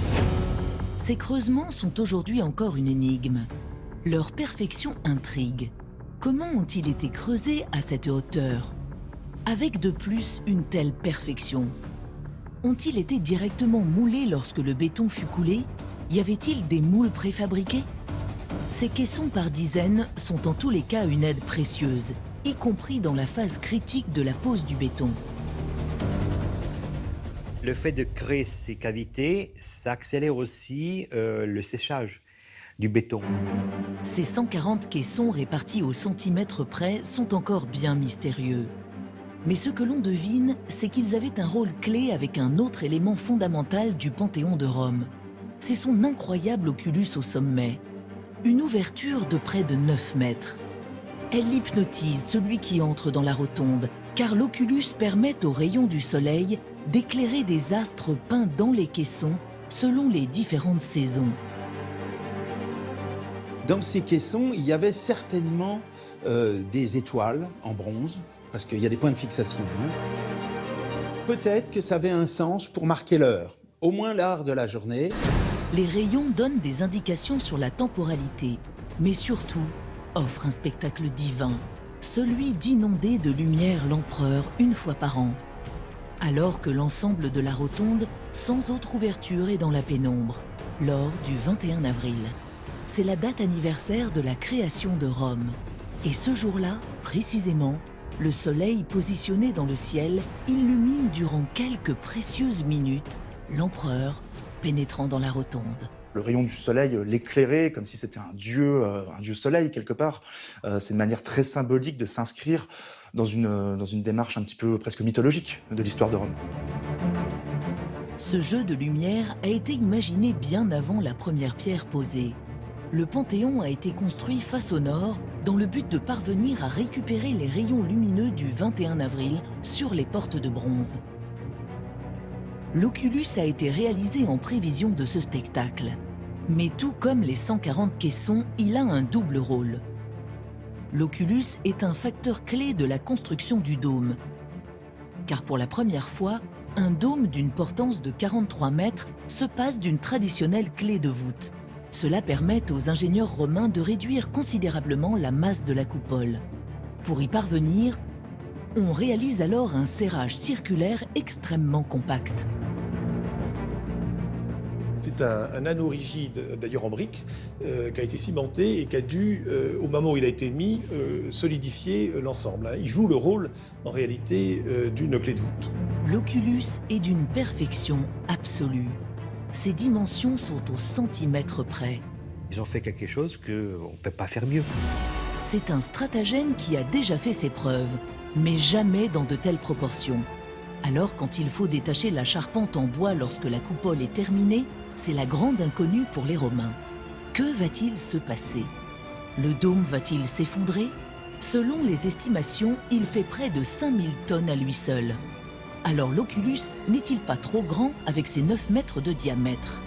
Ces creusements sont aujourd'hui encore une énigme. Leur perfection intrigue. Comment ont-ils été creusés à cette hauteur? Avec de plus une telle perfection? Ont-ils été directement moulés lorsque le béton fut coulé? Y avait-il des moules préfabriqués? Ces caissons par dizaines sont en tous les cas une aide précieuse, y compris dans la phase critique de la pose du béton. Le fait de créer ces cavités, ça accélère aussi le séchage du béton. Ces 140 caissons répartis au centimètre près sont encore bien mystérieux. Mais ce que l'on devine, c'est qu'ils avaient un rôle clé avec un autre élément fondamental du Panthéon de Rome. C'est son incroyable oculus au sommet. Une ouverture de près de 9 mètres. Elle hypnotise celui qui entre dans la rotonde, car l'oculus permet aux rayons du soleil d'éclairer des astres peints dans les caissons selon les différentes saisons. Dans ces caissons, il y avait certainement des étoiles en bronze, parce qu'il y a des points de fixation. Peut-être que ça avait un sens pour marquer l'heure, au moins l'heure de la journée. Les rayons donnent des indications sur la temporalité, mais surtout offrent un spectacle divin, celui d'inonder de lumière l'empereur une fois par an. Alors que l'ensemble de la rotonde, sans autre ouverture, est dans la pénombre, lors du 21 avril. C'est la date anniversaire de la création de Rome. Et ce jour-là, précisément, le soleil positionné dans le ciel illumine durant quelques précieuses minutes l'empereur pénétrant dans la rotonde. Le rayon du soleil l'éclairait comme si c'était un dieu soleil quelque part. C'est une manière très symbolique de s'inscrire dans une démarche un petit peu presque mythologique de l'histoire de Rome. Ce jeu de lumière a été imaginé bien avant la première pierre posée. Le Panthéon a été construit face au nord dans le but de parvenir à récupérer les rayons lumineux du 21 avril sur les portes de bronze. L'oculus a été réalisé en prévision de ce spectacle. Mais tout comme les 140 caissons, il a un double rôle. l'oculus est un facteur clé de la construction du dôme. Car pour la première fois, un dôme d'une portance de 43 mètres se passe d'une traditionnelle clé de voûte. Cela permet aux ingénieurs romains de réduire considérablement la masse de la coupole. Pour y parvenir, on réalise alors un serrage circulaire extrêmement compact. C'est un anneau rigide, d'ailleurs en brique, qui a été cimenté et qui a dû, au moment où il a été mis, solidifier l'ensemble. Il joue le rôle, en réalité, d'une clé de voûte. L'oculus est d'une perfection absolue. Ses dimensions sont au centimètre près. Ils ont fait quelque chose qu'on ne peut pas faire mieux. C'est un stratagème qui a déjà fait ses preuves, mais jamais dans de telles proportions. Alors, quand il faut détacher la charpente en bois lorsque la coupole est terminée, c'est la grande inconnue pour les Romains. Que va-t-il se passer? Le dôme va-t-il s'effondrer? Selon les estimations, il fait près de 5000 tonnes à lui seul. Alors l'oculus n'est-il pas trop grand avec ses 9 mètres de diamètre?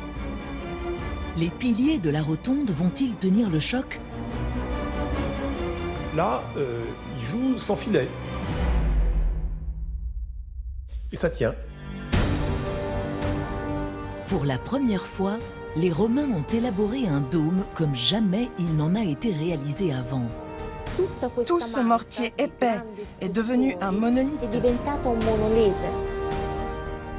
Les piliers de la rotonde vont-ils tenir le choc? Là, il joue sans filet. Et ça tient. Pour la première fois, les Romains ont élaboré un dôme comme jamais il n'en a été réalisé avant. Tout ce mortier épais est devenu un monolithe.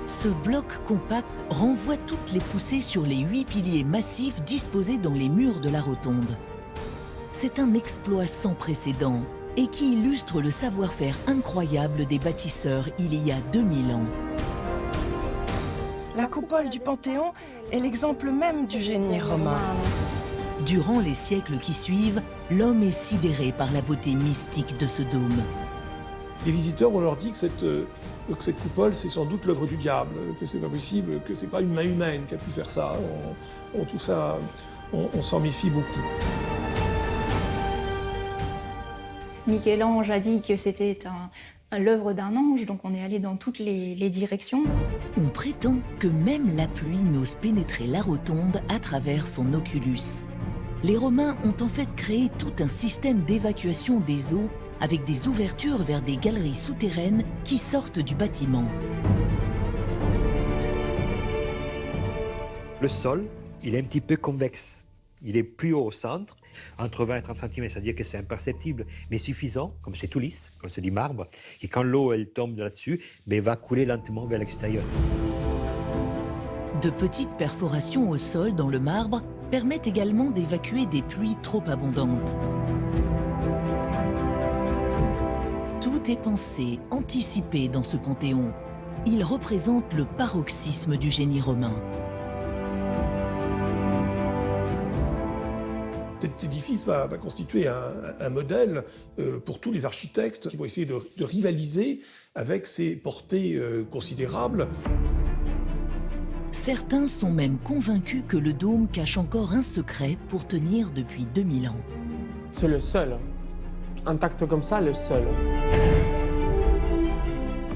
Ce bloc compact renvoie toutes les poussées sur les 8 piliers massifs disposés dans les murs de la rotonde. C'est un exploit sans précédent et qui illustre le savoir-faire incroyable des bâtisseurs il y a 2000 ans. La coupole du Panthéon est l'exemple même du génie romain. Durant les siècles qui suivent, l'homme est sidéré par la beauté mystique de ce dôme. Les visiteurs, on leur dit que cette coupole, c'est sans doute l'œuvre du diable, que c'est pas possible, que c'est pas une main humaine qui a pu faire ça. On trouve ça, on s'en méfie beaucoup. Michel-Ange a dit que c'était l'œuvre d'un ange, donc on est allé dans toutes les directions. On prétend que même la pluie n'ose pénétrer la rotonde à travers son oculus. Les Romains ont en fait créé tout un système d'évacuation des eaux avec des ouvertures vers des galeries souterraines qui sortent du bâtiment. Le sol, il est un petit peu convexe. Il est plus haut au centre, entre 20 et 30 cm, c'est-à-dire que c'est imperceptible, mais suffisant, comme c'est tout lisse, comme c'est du marbre, et quand l'eau elle tombe là-dessus, elle va couler lentement vers l'extérieur. De petites perforations au sol dans le marbre permettent également d'évacuer des pluies trop abondantes. Tout est pensé, anticipé dans ce panthéon. Il représente le paroxysme du génie romain. Cet édifice va constituer un modèle pour tous les architectes qui vont essayer de rivaliser avec ces portées considérables. Certains sont même convaincus que le dôme cache encore un secret pour tenir depuis 2000 ans. C'est le seul. Intact comme ça, le seul.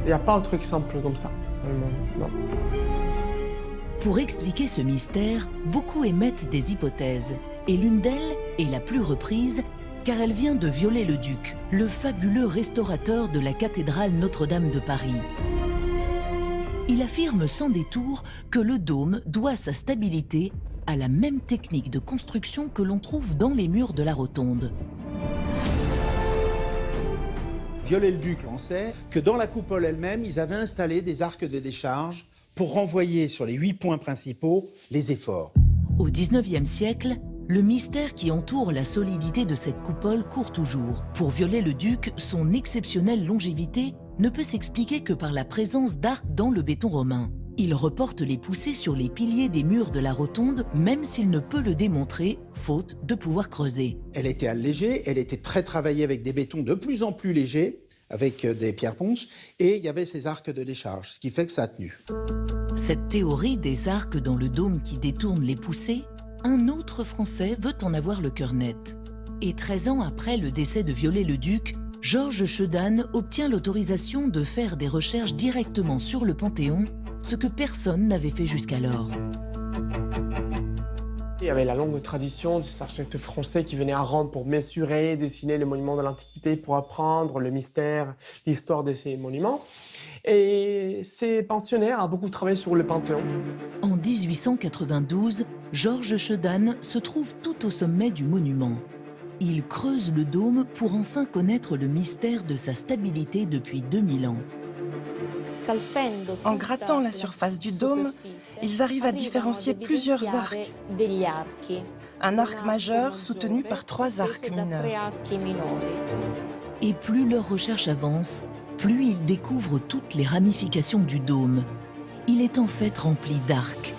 Il n'y a pas autre exemple comme ça dans le monde, non. Pour expliquer ce mystère, beaucoup émettent des hypothèses. Et l'une d'elles est la plus reprise, car elle vient de Viollet-le-Duc, le fabuleux restaurateur de la cathédrale Notre-Dame de Paris. Il affirme sans détour que le dôme doit sa stabilité à la même technique de construction que l'on trouve dans les murs de la rotonde. Viollet-le-Duc lançait que dans la coupole elle-même, ils avaient installé des arcs de décharge pour renvoyer sur les 8 points principaux les efforts. Au XIXe siècle, le mystère qui entoure la solidité de cette coupole court toujours. Pour Viollet-le-Duc, son exceptionnelle longévité ne peut s'expliquer que par la présence d'arcs dans le béton romain. Il reporte les poussées sur les piliers des murs de la rotonde, même s'il ne peut le démontrer, faute de pouvoir creuser. Elle était allégée, elle était très travaillée avec des bétons de plus en plus légers, avec des pierres ponces, et il y avait ces arcs de décharge, ce qui fait que ça a tenu. Cette théorie des arcs dans le dôme qui détournent les poussées, un autre Français veut en avoir le cœur net. Et 13 ans après le décès de Viollet-le-Duc, Georges Chedanne obtient l'autorisation de faire des recherches directement sur le Panthéon, ce que personne n'avait fait jusqu'alors. Il y avait la longue tradition des architectes français qui venaient à Rome pour mesurer, dessiner les monuments de l'Antiquité, pour apprendre le mystère, l'histoire de ces monuments. Et ces pensionnaires ont beaucoup travaillé sur le Panthéon. En 1892, Georges Chedanne se trouve tout au sommet du monument. Il creuse le dôme pour enfin connaître le mystère de sa stabilité depuis 2000 ans. En grattant la surface du dôme, ils arrivent à différencier plusieurs arcs. Un arc majeur soutenu par 3 arcs mineurs. Et plus leur recherche avance, plus ils découvrent toutes les ramifications du dôme. Il est en fait rempli d'arcs.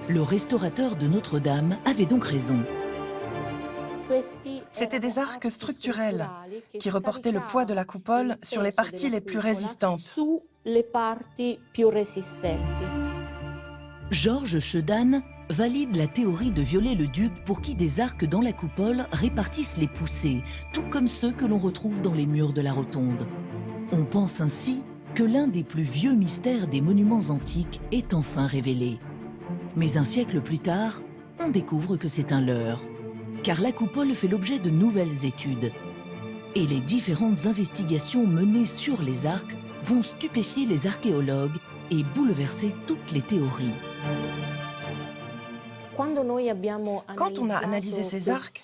Le restaurateur de Notre-Dame avait donc raison. C'étaient des arcs structurels qui reportaient le poids de la coupole sur les parties les plus résistantes. Georges Chedanne valide la théorie de Viollet-le-Duc pour qui des arcs dans la coupole répartissent les poussées, tout comme ceux que l'on retrouve dans les murs de la rotonde. On pense ainsi que l'un des plus vieux mystères des monuments antiques est enfin révélé. Mais un siècle plus tard, on découvre que c'est un leurre, car la coupole fait l'objet de nouvelles études. Et les différentes investigations menées sur les arcs vont stupéfier les archéologues et bouleverser toutes les théories. Quand on a analysé ces arcs,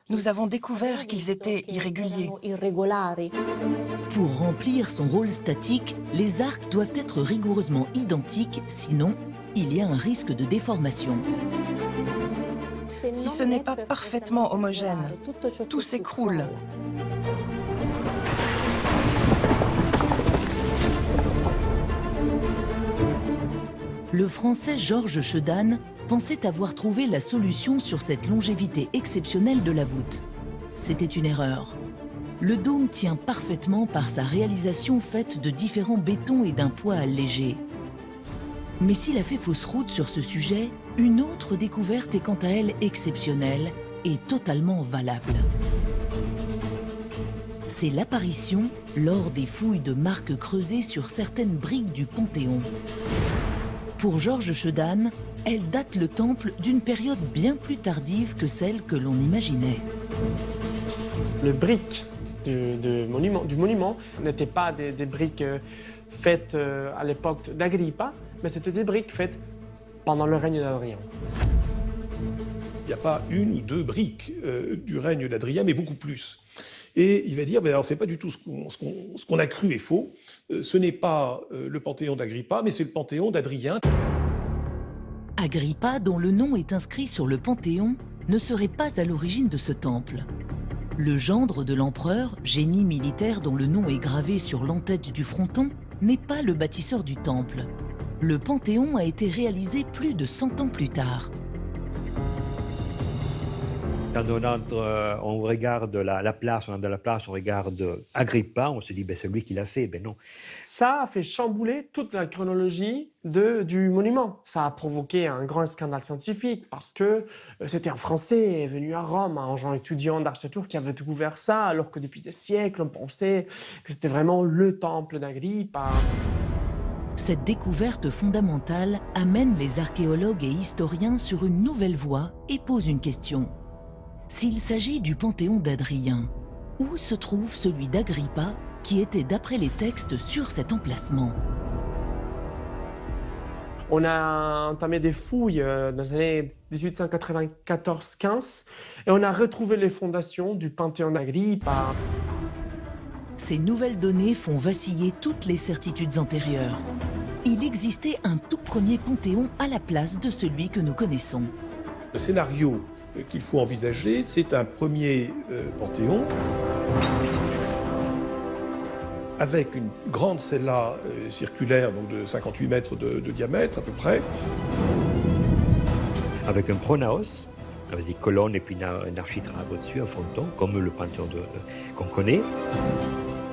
nous avons découvert qu'ils étaient irréguliers. Pour remplir son rôle statique, les arcs doivent être rigoureusement identiques, sinon il y a un risque de déformation. Si ce n'est pas parfaitement homogène, tout s'écroule. Le Français Georges Chedanne pensait avoir trouvé la solution sur cette longévité exceptionnelle de la voûte. C'était une erreur. Le dôme tient parfaitement par sa réalisation faite de différents bétons et d'un poids allégé. Mais s'il a fait fausse route sur ce sujet, une autre découverte est quant à elle exceptionnelle et totalement valable. C'est l'apparition, lors des fouilles de marques creusées sur certaines briques du Panthéon. Pour Georges Chedanne, elle date le temple d'une période bien plus tardive que celle que l'on imaginait. Les briques du monument n'étaient pas des briques faites à l'époque d'Agrippa, mais c'était des briques faites pendant le règne d'Adrien. Il n'y a pas une ou deux briques du règne d'Adrien, mais beaucoup plus. Et il va dire, alors c'est pas du tout ce qu'on a cru est faux. Ce n'est pas le Panthéon d'Agrippa, mais c'est le Panthéon d'Adrien. Agrippa, dont le nom est inscrit sur le Panthéon, ne serait pas à l'origine de ce temple. Le gendre de l'empereur, génie militaire dont le nom est gravé sur l'entête du fronton, n'est pas le bâtisseur du temple. Le Panthéon a été réalisé plus de 100 ans plus tard. Quand on regarde la place, on regarde Agrippa, on se dit c'est lui qui l'a fait. Ben non. Ça a fait chambouler toute la chronologie du monument. Ça a provoqué un grand scandale scientifique parce que c'était un Français venu à Rome, un jeune étudiant d'architecture qui avait découvert ça, alors que depuis des siècles, on pensait que c'était vraiment le temple d'Agrippa. Cette découverte fondamentale amène les archéologues et historiens sur une nouvelle voie et pose une question. S'il s'agit du Panthéon d'Adrien, où se trouve celui d'Agrippa qui était d'après les textes sur cet emplacement? On a entamé des fouilles dans les années 1894-15 et on a retrouvé les fondations du Panthéon d'Agrippa. Ces nouvelles données font vaciller toutes les certitudes antérieures. Il existait un tout premier Panthéon à la place de celui que nous connaissons. Le scénario qu'il faut envisager, c'est un premier Panthéon avec une grande cella circulaire donc de 58 mètres de diamètre à peu près. Avec un pronaos, avec des colonnes et puis un architrave au-dessus, un fronton, comme le Panthéon qu'on connaît.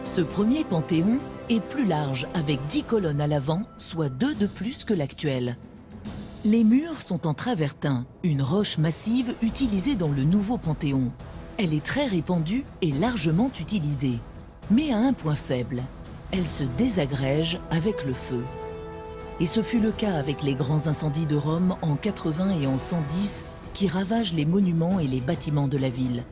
Ce premier Panthéon est plus large avec 10 colonnes à l'avant, soit 2 de plus que l'actuel. Les murs sont en travertin, une roche massive utilisée dans le nouveau Panthéon. Elle est très répandue et largement utilisée, mais a un point faible. Elle se désagrège avec le feu. Et ce fut le cas avec les grands incendies de Rome en 80 et en 110 qui ravagent les monuments et les bâtiments de la ville.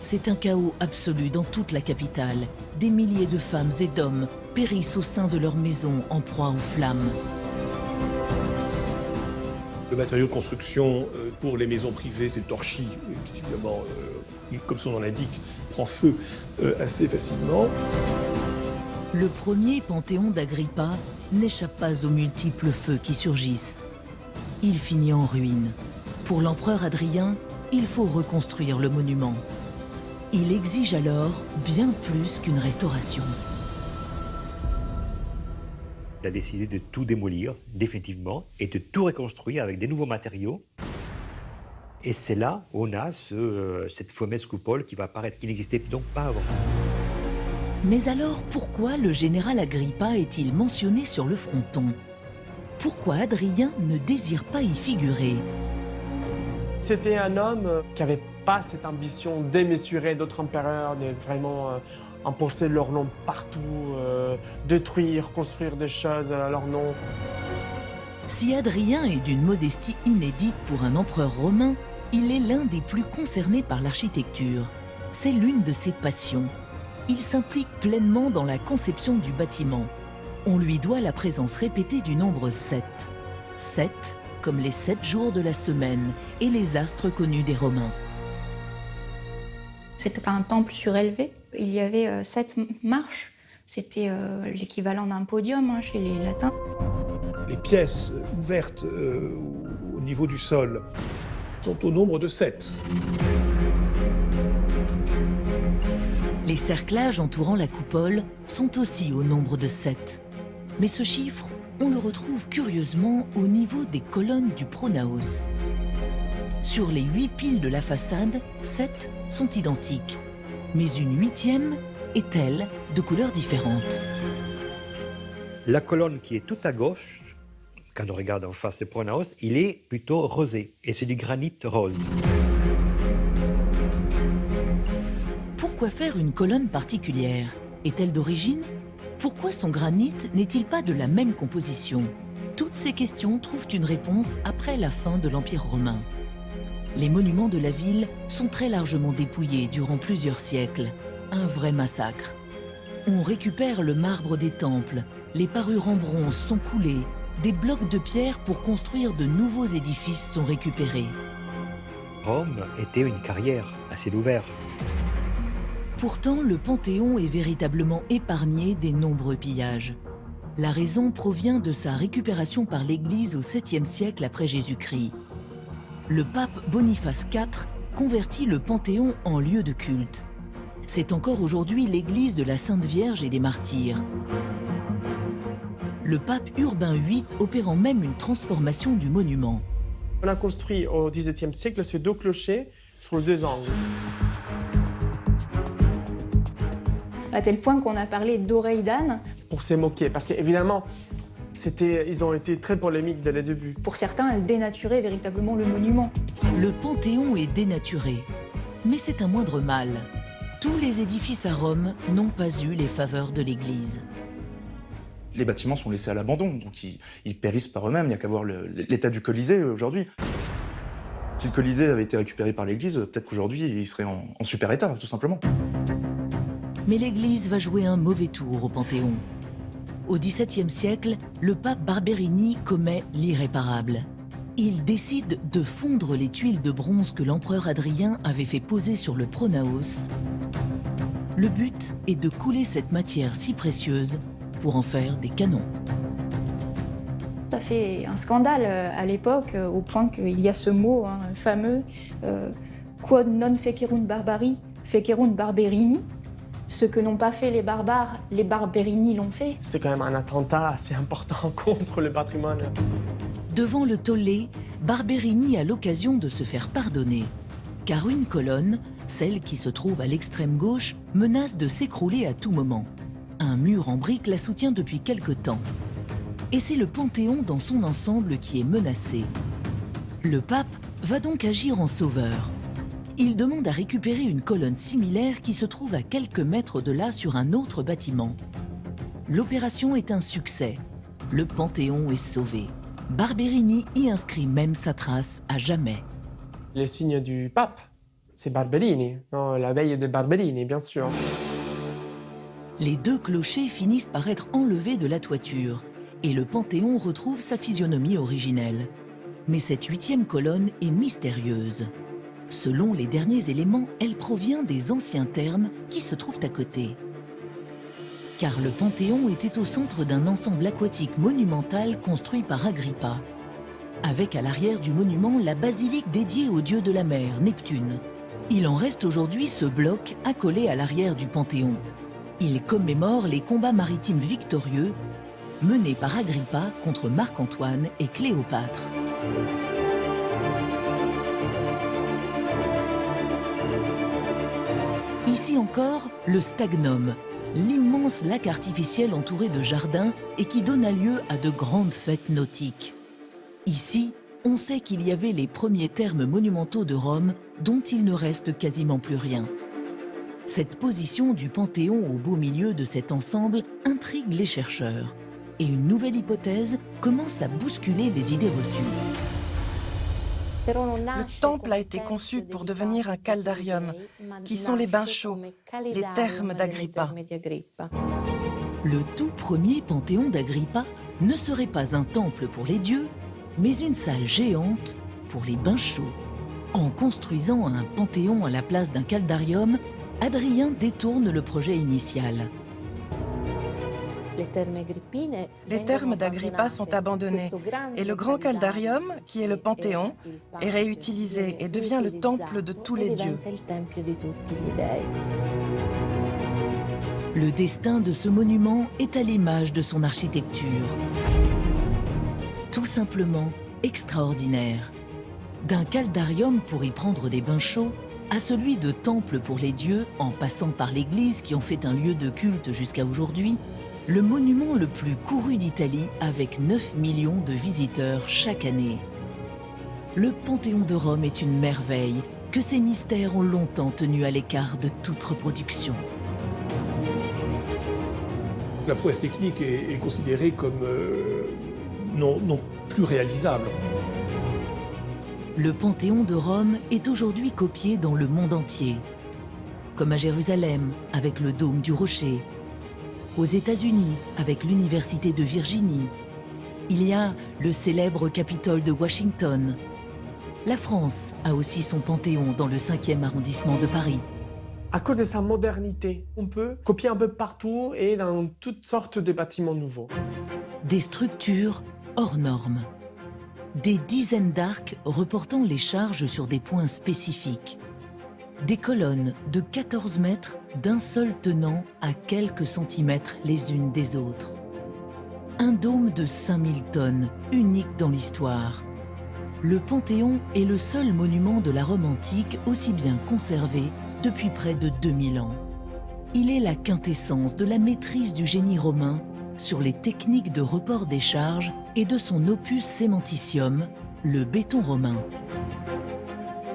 C'est un chaos absolu dans toute la capitale. Des milliers de femmes et d'hommes périssent au sein de leurs maisons en proie aux flammes. Le matériau de construction pour les maisons privées, c'est le torchis, qui évidemment, comme son nom l'indique, prend feu assez facilement. Le premier panthéon d'Agrippa n'échappe pas aux multiples feux qui surgissent. Il finit en ruine. Pour l'empereur Adrien, il faut reconstruire le monument. Il exige alors bien plus qu'une restauration. Il a décidé de tout démolir, définitivement, et de tout reconstruire avec des nouveaux matériaux. Et c'est là où on a cette fameuse coupole qui va apparaître, qui n'existait donc pas avant. Mais alors, pourquoi le général Agrippa est-il mentionné sur le fronton? Pourquoi Adrien ne désire pas y figurer? C'était un homme qui n'avait pas cette ambition démesurée d'autres empereurs, de vraiment imposer leur nom partout, détruire, construire des choses à leur nom. Si Adrien est d'une modestie inédite pour un empereur romain, il est l'un des plus concernés par l'architecture. C'est l'une de ses passions. Il s'implique pleinement dans la conception du bâtiment. On lui doit la présence répétée du nombre 7. 7 comme les 7 jours de la semaine et les astres connus des Romains. C'était un temple surélevé. Il y avait 7 marches. C'était l'équivalent d'un podium chez les Latins. Les pièces ouvertes au niveau du sol sont au nombre de 7. Les cerclages entourant la coupole sont aussi au nombre de 7. Mais ce chiffre, on le retrouve curieusement au niveau des colonnes du pronaos. Sur les 8 piles de la façade, 7 sont identiques. Mais une 8e est, elle, de couleurs différentes. La colonne qui est tout à gauche, quand on regarde en face le pronaos, il est plutôt rosé, et c'est du granit rose. Pourquoi faire une colonne particulière? Est-elle d'origine? Pourquoi son granit n'est-il pas de la même composition? Toutes ces questions trouvent une réponse après la fin de l'Empire romain. Les monuments de la ville sont très largement dépouillés durant plusieurs siècles. Un vrai massacre. On récupère le marbre des temples, les parures en bronze sont coulées, des blocs de pierre pour construire de nouveaux édifices sont récupérés. Rome était une carrière à ciel ouvert. Pourtant, le Panthéon est véritablement épargné des nombreux pillages. La raison provient de sa récupération par l'Église au 7e siècle après Jésus-Christ. Le pape Boniface IV convertit le Panthéon en lieu de culte. C'est encore aujourd'hui l'église de la Sainte Vierge et des Martyrs. Le pape Urbain VIII opérant même une transformation du monument. On a construit au XVIIe siècle ces 2 clochers sur les 2 angles. À tel point qu'on a parlé d'oreilles d'âne. Pour se moquer, parce qu'évidemment, ils ont été très polémiques dès le début. Pour certains, elles dénaturaient véritablement le monument. Le Panthéon est dénaturé, mais c'est un moindre mal. Tous les édifices à Rome n'ont pas eu les faveurs de l'Église. Les bâtiments sont laissés à l'abandon, donc ils périssent par eux-mêmes. Il n'y a qu'à voir l'état du Colisée aujourd'hui. Si le Colisée avait été récupéré par l'Église, peut-être qu'aujourd'hui, il serait en super état, tout simplement. Mais l'Église va jouer un mauvais tour au Panthéon. Au XVIIe siècle, le pape Barberini commet l'irréparable. Il décide de fondre les tuiles de bronze que l'empereur Adrien avait fait poser sur le pronaos. Le but est de couler cette matière si précieuse pour en faire des canons. Ça fait un scandale à l'époque, au point qu'il y a ce mot fameux quod non fecerunt barbari, fecerunt barberini. Ce que n'ont pas fait les barbares, les Barberini l'ont fait. C'était quand même un attentat assez important contre le patrimoine. Devant le tollé, Barberini a l'occasion de se faire pardonner. Car une colonne, celle qui se trouve à l'extrême gauche, menace de s'écrouler à tout moment. Un mur en briques la soutient depuis quelque temps. Et c'est le Panthéon dans son ensemble qui est menacé. Le pape va donc agir en sauveur. Il demande à récupérer une colonne similaire qui se trouve à quelques mètres de là sur un autre bâtiment. L'opération est un succès. le Panthéon est sauvé. Barberini y inscrit même sa trace à jamais. Les signes du pape, c'est Barberini, non, la veille de Barberini, bien sûr. Les deux clochers finissent par être enlevés de la toiture et le Panthéon retrouve sa physionomie originelle. Mais cette 8e colonne est mystérieuse. Selon les derniers éléments, elle provient des anciens thermes qui se trouvent à côté. Car le Panthéon était au centre d'un ensemble aquatique monumental construit par Agrippa, avec à l'arrière du monument la basilique dédiée au dieu de la mer, Neptune. Il en reste aujourd'hui ce bloc accolé à l'arrière du Panthéon. Il commémore les combats maritimes victorieux menés par Agrippa contre Marc-Antoine et Cléopâtre. Ici encore, le Stagnum, l'immense lac artificiel entouré de jardins et qui donna lieu à de grandes fêtes nautiques. Ici, on sait qu'il y avait les premiers thermes monumentaux de Rome dont il ne reste quasiment plus rien. Cette position du Panthéon au beau milieu de cet ensemble intrigue les chercheurs. Et une nouvelle hypothèse commence à bousculer les idées reçues. Le temple a été conçu pour devenir un caldarium, qui sont les bains chauds, les thermes d'Agrippa. Le tout premier Panthéon d'Agrippa ne serait pas un temple pour les dieux, mais une salle géante pour les bains chauds. En construisant un Panthéon à la place d'un caldarium, Adrien détourne le projet initial. Les thermes d'Agrippa sont abandonnés et le grand caldarium, qui est le Panthéon, est réutilisé et devient le temple de tous les dieux. Le destin de ce monument est à l'image de son architecture. Tout simplement extraordinaire. D'un caldarium pour y prendre des bains chauds, à celui de temple pour les dieux, en passant par l'église qui en fait un lieu de culte jusqu'à aujourd'hui, le monument le plus couru d'Italie avec 9 millions de visiteurs chaque année. Le Panthéon de Rome est une merveille que ses mystères ont longtemps tenu à l'écart de toute reproduction. La prouesse technique est considérée comme non plus réalisable. Le Panthéon de Rome est aujourd'hui copié dans le monde entier, comme à Jérusalem avec le dôme du Rocher, aux États-Unis avec l'Université de Virginie. Il y a le célèbre Capitole de Washington. La France a aussi son Panthéon dans le 5e arrondissement de Paris. À cause de sa modernité, on peut copier un peu partout et dans toutes sortes de bâtiments nouveaux. Des structures hors normes. Des dizaines d'arcs reportant les charges sur des points spécifiques. Des colonnes de 14 mètres d'un seul tenant à quelques centimètres les unes des autres. Un dôme de 5000 tonnes, unique dans l'histoire. Le Panthéon est le seul monument de la Rome antique aussi bien conservé depuis près de 2000 ans. Il est la quintessence de la maîtrise du génie romain sur les techniques de report des charges et de son opus cémentitium, le béton romain.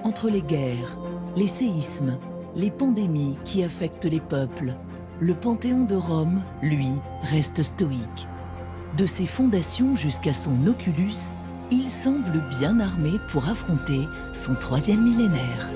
Entre les guerres, les séismes, les pandémies qui affectent les peuples, le Panthéon de Rome, lui, reste stoïque. De ses fondations jusqu'à son oculus, il semble bien armé pour affronter son 3e millénaire.